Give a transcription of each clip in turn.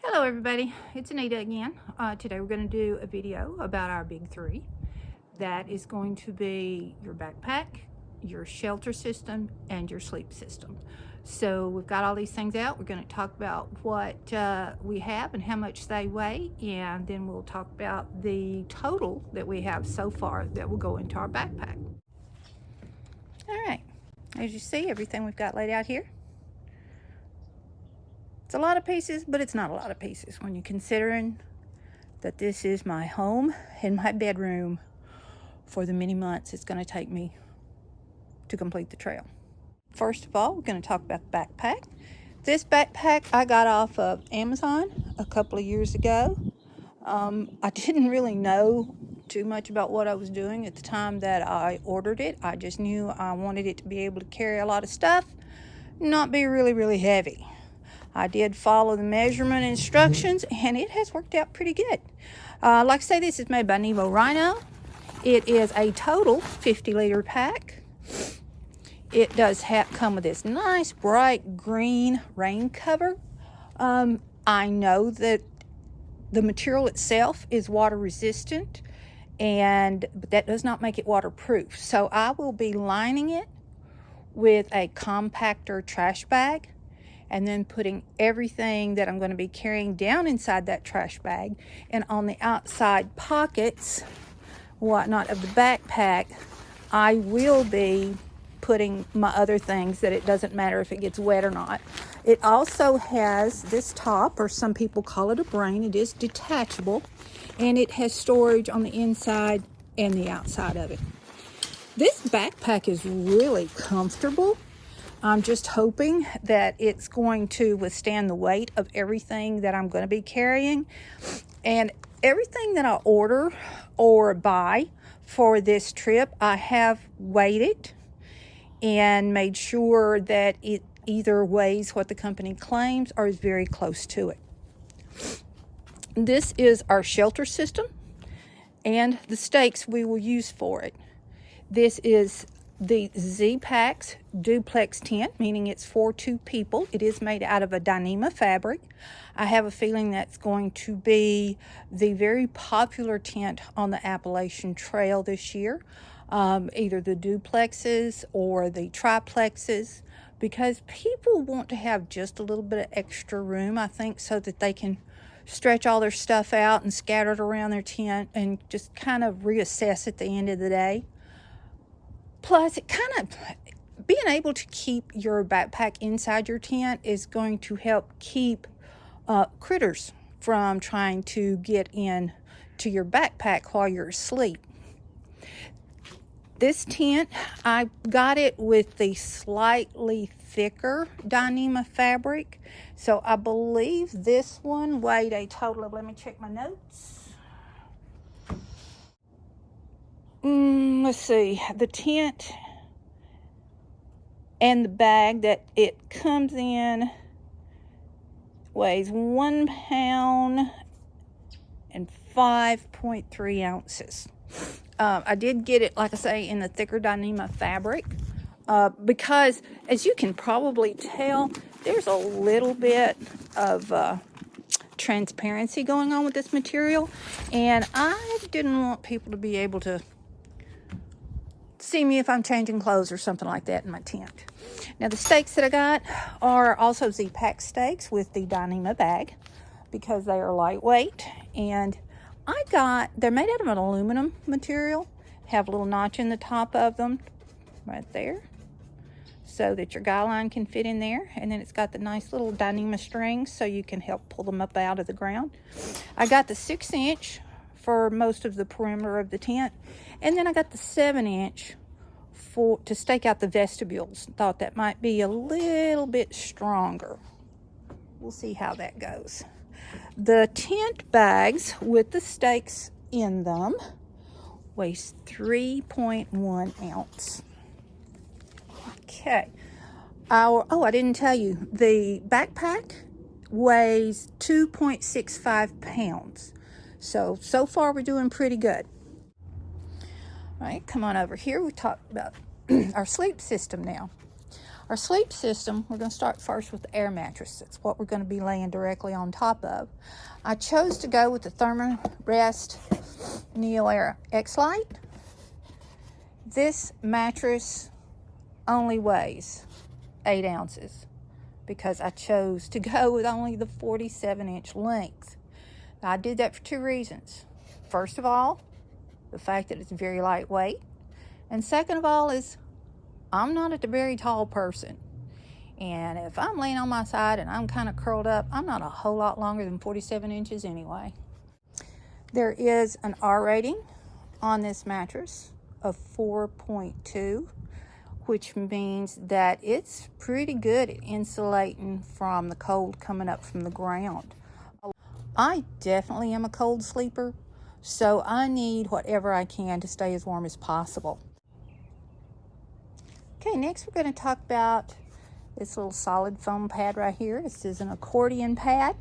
Hello everybody, it's Anita again. Today we're going to do a video about our big three. That is going to be your backpack, your shelter system, and your sleep system. So we've got all these things out. We're going to talk about what we have and how much they weigh, and then we'll talk about the total that we have so far that will go into our backpack. All right, as you see, everything we've got laid out here. It's a lot of pieces, but it's not a lot of pieces when you're considering that this is my home and my bedroom for the many months it's going to take me to complete the trail. First of all, we're going to talk about the backpack. This backpack I got off of Amazon a couple of years ago. I didn't really know too much about what I was doing at the time that I ordered it. I just knew I wanted it to be able to carry a lot of stuff, not be really heavy. I did follow the measurement instructions, and it has worked out pretty good. Like I say, this is made by Nevo Rhino. It is a total 50-liter pack. It does come with this nice bright green rain cover. I know that the material itself is water resistant, but that does not make it waterproof. So I will be lining it with a compactor trash bag, and then putting everything that I'm going to be carrying down inside that trash bag. And on the outside pockets, whatnot of the backpack, I will be putting my other things, that it doesn't matter if it gets wet or not. It also has this top, or some people call it a brain. It is detachable, and it has storage on the inside and the outside of it. This backpack is really comfortable. I'm just hoping that it's going to withstand the weight of everything that I'm going to be carrying. And everything that I order or buy for this trip, I have weighed it and made sure that it either weighs what the company claims or is very close to it. This is our shelter system and the stakes we will use for it. This is the Z-Packs duplex tent, meaning it's for 2 people. It is made out of a Dyneema fabric. I have a feeling that's going to be the very popular tent on the Appalachian Trail this year. Either the duplexes or the triplexes, because people want to have just a little bit of extra room, I think, so that they can stretch all their stuff out and scatter it around their tent and just kind of reassess at the end of the day. Plus, it kind of, being able to keep your backpack inside your tent is going to help keep critters from trying to get in to your backpack while you're asleep. This tent, I got it with the slightly thicker Dyneema fabric. So I believe this one weighed a total of, let me check my notes. Let's see, the tent and the bag that it comes in weighs 1 pound and 5.3 ounces. I did get it, like I say, in the thicker Dyneema fabric because, as you can probably tell, there's a little bit of transparency going on with this material, and I didn't want people to be able to see me if I'm changing clothes or something like that in my tent. Now, the stakes that I got are also Z-Pack stakes with the Dyneema bag because they are lightweight, and they're made out of an aluminum material, have a little notch in the top of them right there so that your guy line can fit in there, and then it's got the nice little Dyneema strings so you can help pull them up out of the ground. I got the 6-inch for most of the perimeter of the tent, and then I got the 7-inch to stake out the vestibules. Thought that might be a little bit stronger. We'll see how that goes. The tent bags with the stakes in them weighs 3.1 ounce. Okay. I didn't tell you, the backpack weighs 2.65 pounds. So far we're doing pretty good. All right, come on over here. We talked about our sleep system now. Our sleep system, we're going to start first with the air mattress. That's what we're going to be laying directly on top of. I chose to go with the Thermarest Neo Air X-Lite. This mattress only weighs 8 ounces because I chose to go with only the 47-inch length. I did that for 2 reasons. First of all, the fact that it's very lightweight. And second of all is I'm not a very tall person. And if I'm laying on my side and I'm kind of curled up, I'm not a whole lot longer than 47 inches anyway. There is an R rating on this mattress of 4.2, which means that it's pretty good at insulating from the cold coming up from the ground. I definitely am a cold sleeper, so I need whatever I can to stay as warm as possible. Okay, next we're going to talk about this little solid foam pad right here. This is an accordion pad.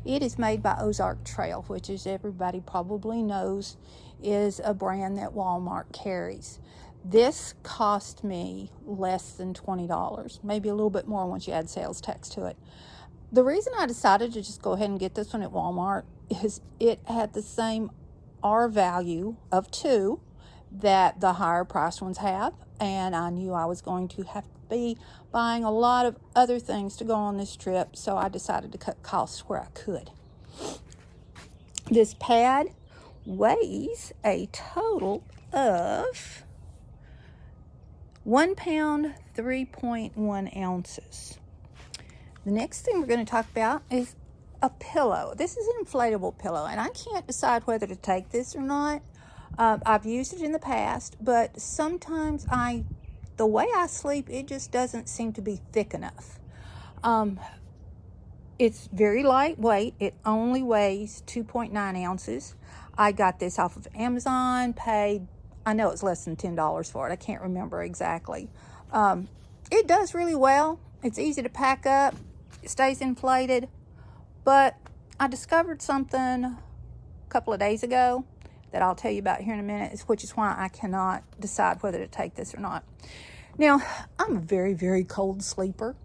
It is made by Appalachian Trail, which, as everybody probably knows, is a brand that Walmart carries. This cost me less than $20, maybe a little bit more once you add sales tax to it. The reason I decided to just go ahead and get this one at Walmart is it had the same R value of 2 that the higher priced ones have, and I knew I was going to have to be buying a lot of other things to go on this trip, so I decided to cut costs where I could. This pad weighs a total of 1 pound, 3.1 ounces. The next thing we're going to talk about is a pillow. This is an inflatable pillow, and I can't decide whether to take this or not. I've used it in the past, but sometimes the way I sleep, it just doesn't seem to be thick enough. It's very lightweight. It only weighs 2.9 ounces. I got this off of Amazon, paid, I know it's less than $10 for it. I can't remember exactly. It does really well. It's easy to pack up. It stays inflated. But I discovered something a couple of days ago that I'll tell you about here in a minute, which is why I cannot decide whether to take this or not. Now, I'm a very, very cold sleeper,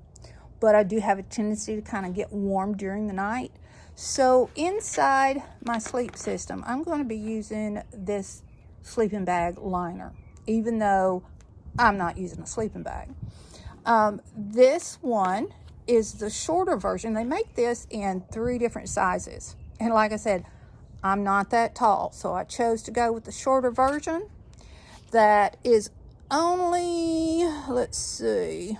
but I do have a tendency to kind of get warm during the night. So inside my sleep system, I'm going to be using this sleeping bag liner, even though I'm not using a sleeping bag. This one is the shorter version. They make this in 3 different sizes. And like I said, I'm not that tall, so I chose to go with the shorter version that is only, let's see,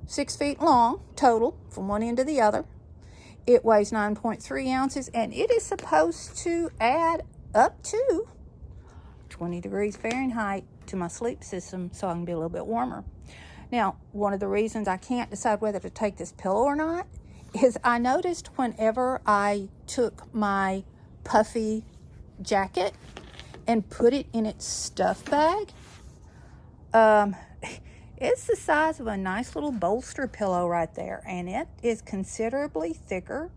6 feet long total from one end to the other. It weighs 9.3 ounces, and it is supposed to add up to 20 degrees Fahrenheit to my sleep system so I can be a little bit warmer. Now, one of the reasons I can't decide whether to take this pillow or not is I noticed whenever I took my puffy jacket and put it in its stuff bag, it's the size of a nice little bolster pillow right there, and it is considerably thicker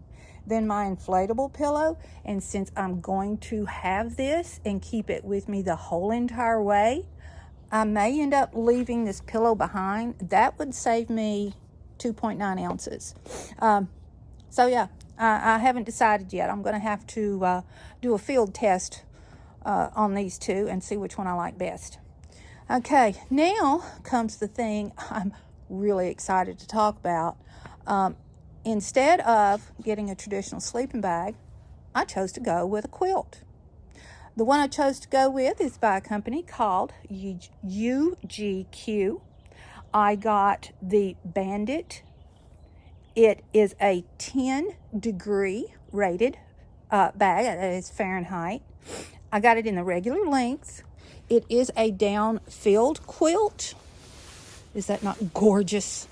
than my inflatable pillow. And since I'm going to have this and keep it with me the whole entire way, I may end up leaving this pillow behind. That would save me 2.9 ounces. So yeah, I haven't decided yet. I'm going to have to do a field test on these 2 and see which one I like best. Okay, now comes the thing I'm really excited to talk about. Instead of getting a traditional sleeping bag, I chose to go with a quilt. The one I chose to go with is by a company called UGQ. I got the Bandit. It is a 10-degree rated bag. That is Fahrenheit. I got it in the regular length. It is a down-filled quilt. Is that not gorgeous?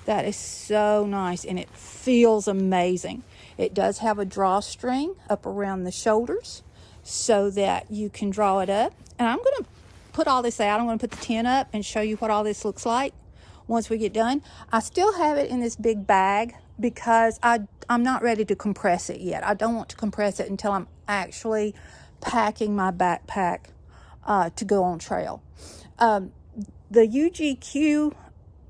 That is so nice, and it feels amazing. It does have a drawstring up around the shoulders so that you can draw it up. And I'm going to put all this out. I'm going to put the tent up and show you what all this looks like once we get done. I still have it in this big bag because I'm not ready to compress it yet. I don't want to compress it until I'm actually packing my backpack to go on trail. The UGQ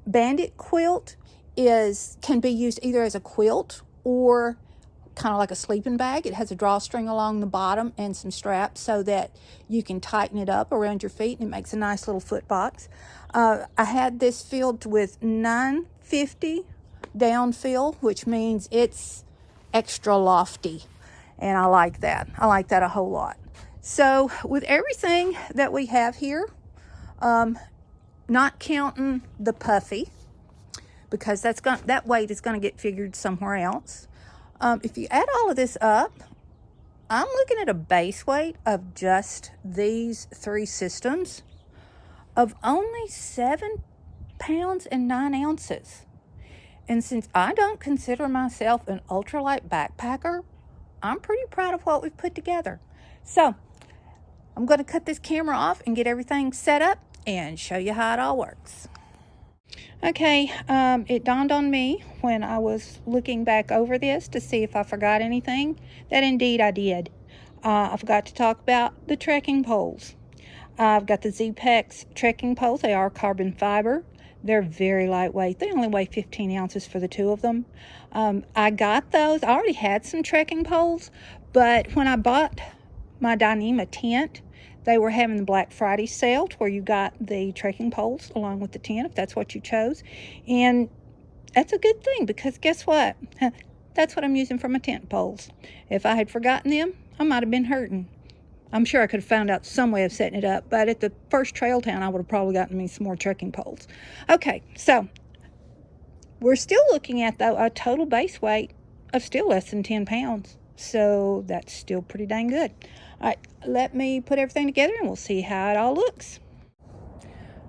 Bandit quilt can be used either as a quilt or kind of like a sleeping bag. It has a drawstring along the bottom and some straps so that you can tighten it up around your feet, and it makes a nice little foot box. I had this filled with 950 down fill, which means it's extra lofty, and I like that. I like that a whole lot. So with everything that we have here, not counting the puffy, because that weight is going to get figured somewhere else. If you add all of this up, I'm looking at a base weight of just these 3 systems of only 7 pounds and 9 ounces. And since I don't consider myself an ultralight backpacker, I'm pretty proud of what we've put together. So I'm going to cut this camera off and get everything set up and show you how it all works. Okay, it dawned on me when I was looking back over this to see if I forgot anything, that indeed I did. I forgot to talk about the trekking poles. I've got the Z-Pex trekking poles. They are carbon fiber. They're very lightweight. They only weigh 15 ounces for the 2 of them. I got those. I already had some trekking poles, but when I bought my Dyneema tent, they were having the Black Friday sale where you got the trekking poles along with the tent, if that's what you chose. And that's a good thing, because guess what? That's what I'm using for my tent poles. If I had forgotten them, I might have been hurting. I'm sure I could have found out some way of setting it up, but at the first trail town, I would have probably gotten me some more trekking poles. Okay, so we're still looking at, though, a total base weight of still less than 10 pounds. So that's still pretty dang good. All right, let me put everything together and we'll see how it all looks.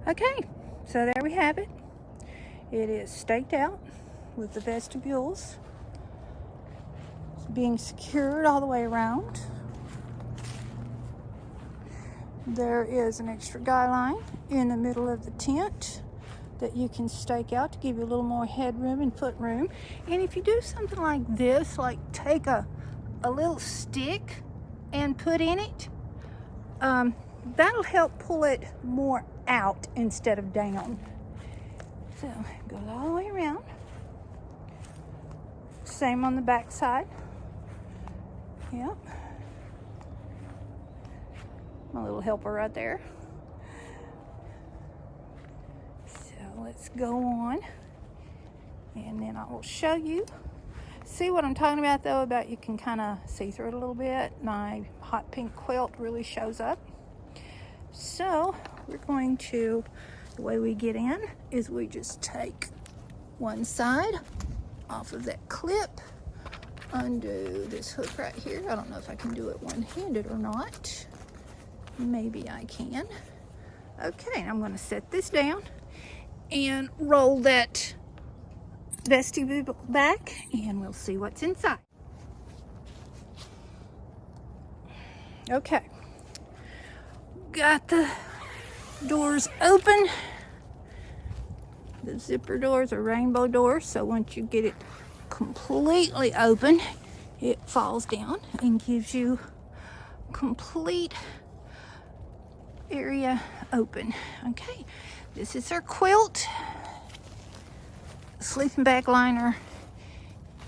Okay, so there we have it. It is staked out with the vestibules being secured all the way around. There is an extra guy line in the middle of the tent that you can stake out to give you a little more headroom and foot room. And if you do something like this, like take a little stick and put in it, that'll help pull it more out instead of down. So it goes all the way around. Same on the back side. Yep. My little helper right there. So let's go on, and then I will show you. See what I'm talking about, though, about you can kind of see through it a little bit. My hot pink quilt really shows up. So we're going to, the way we get in is we just take one side off of that clip, undo this hook right here. I don't know if I can do it one-handed or not. Maybe I can. Okay, I'm going to set this down and roll that vestibule back, and we'll see what's inside. Okay, got the doors open. The zipper doors are rainbow doors, so once you get it completely open, it falls down and gives you complete area open. Okay, this is our quilt. Sleeping bag liner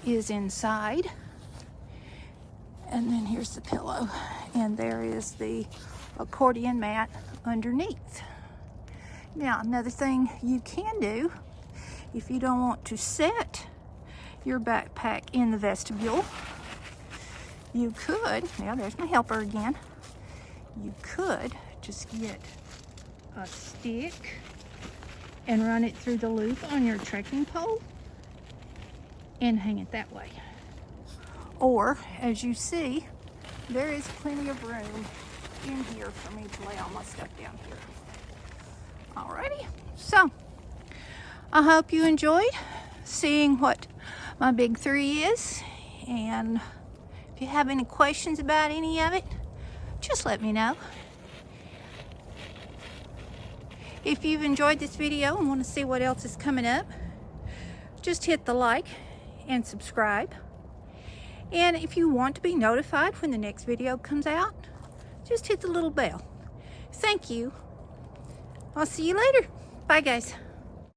is inside, and then here's the pillow, and there is the accordion mat underneath. Now, another thing you can do if you don't want to set your backpack in the vestibule, you could, now there's my helper again, you could just get a stick and run it through the loop on your trekking pole and hang it that way. Or, as you see, there is plenty of room in here for me to lay all my stuff down here. Alrighty, so I hope you enjoyed seeing what my big 3 is, and if you have any questions about any of it, just let me know. If you've enjoyed this video and want to see what else is coming up, just hit the like and subscribe. And if you want to be notified when the next video comes out, just hit the little bell. Thank you. I'll see you later. Bye, guys.